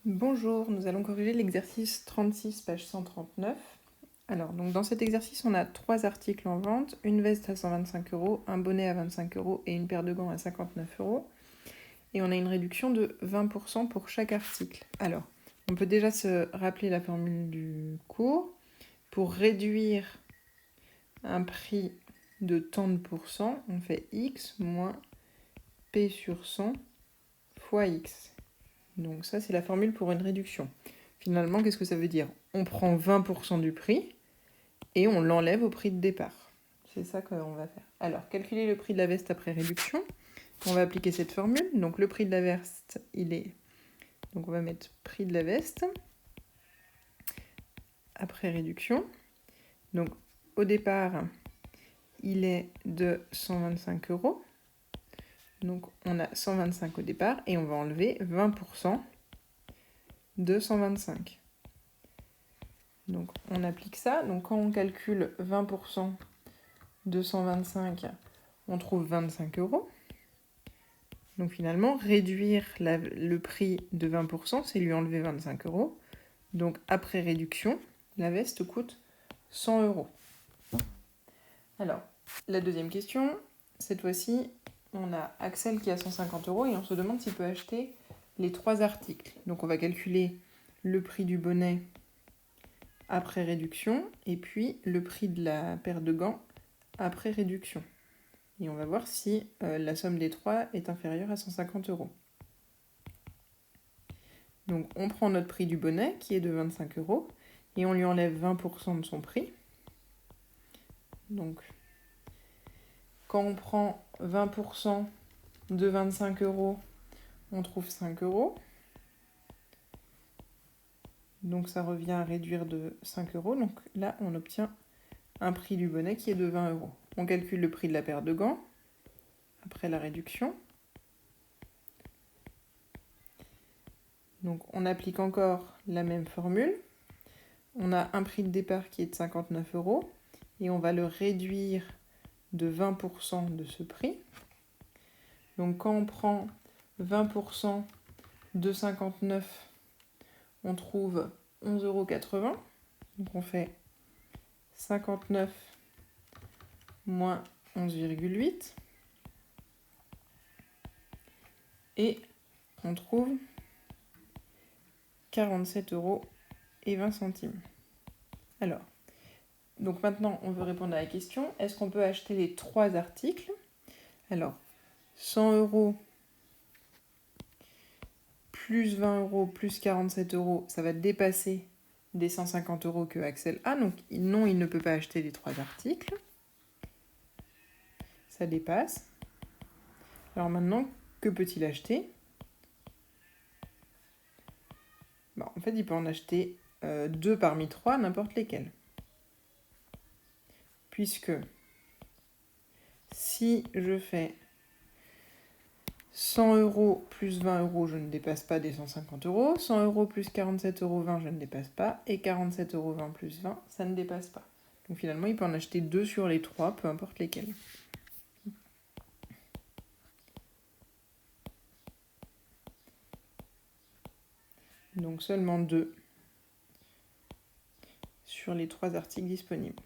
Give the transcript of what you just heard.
Bonjour, nous allons corriger l'exercice 36, page 139. Alors, donc dans cet exercice, on a 3 articles en vente, une veste à 125 €, un bonnet à 25 € et une paire de gants à 59 €. Et on a une réduction de 20% pour chaque article. Alors, on peut déjà se rappeler la formule du cours. Pour réduire un prix de tant de pourcents, on fait x moins p sur 100 fois x. Donc ça, c'est la formule pour une réduction. Finalement, qu'est-ce que ça veut dire? On prend 20% du prix et on l'enlève au prix de départ. C'est ça qu'on va faire. Alors, calculer le prix de la veste après réduction. On va appliquer cette formule. Donc le prix de la veste, il est... Donc on va mettre prix de la veste après réduction. Donc au départ, il est de 125 €. Donc on a 125 au départ et on va enlever 20% de 125. Donc on applique ça. Donc quand on calcule 20% de 125, on trouve 25 €. Donc finalement, réduire le prix de 20%, c'est lui enlever 25 €. Donc après réduction, la veste coûte 100 €. Alors, la deuxième question, cette fois-ci, on a Axel qui a 150 € et on se demande s'il peut acheter les 3 articles. Donc on va calculer le prix du bonnet après réduction et puis le prix de la paire de gants après réduction. Et on va voir si la somme des 3 est inférieure à 150 €. Donc on prend notre prix du bonnet qui est de 25 € et on lui enlève 20% de son prix. Donc quand on prend 20% de 25 €, on trouve 5 €. Donc ça revient à réduire de 5 €. Donc là, on obtient un prix du bonnet qui est de 20 €. On calcule le prix de la paire de gants après la réduction. Donc on applique encore la même formule. On a un prix de départ qui est de 59 € et on va le réduire de 20% de ce prix. Donc quand on prend 20% de 59, on trouve 11,80 €. Donc on fait 59 moins 11,8 et on trouve 47,20 €. Alors, donc maintenant on veut répondre à la question, est-ce qu'on peut acheter les 3 articles? Alors, 100 € plus 20 € plus 47 €, ça va dépasser des 150 € que Axel a. Donc non, il ne peut pas acheter les 3 articles. Ça dépasse. Alors maintenant, que peut-il acheter? En fait, il peut en acheter 2 parmi 3, n'importe lesquels. Puisque si je fais 100 € plus 20 €, je ne dépasse pas des 150 €. 100 € plus 47,20 €, je ne dépasse pas. Et 47,20 € plus 20, ça ne dépasse pas. Donc finalement, il peut en acheter 2 sur les 3, peu importe lesquels. Donc seulement 2 sur les 3 articles disponibles.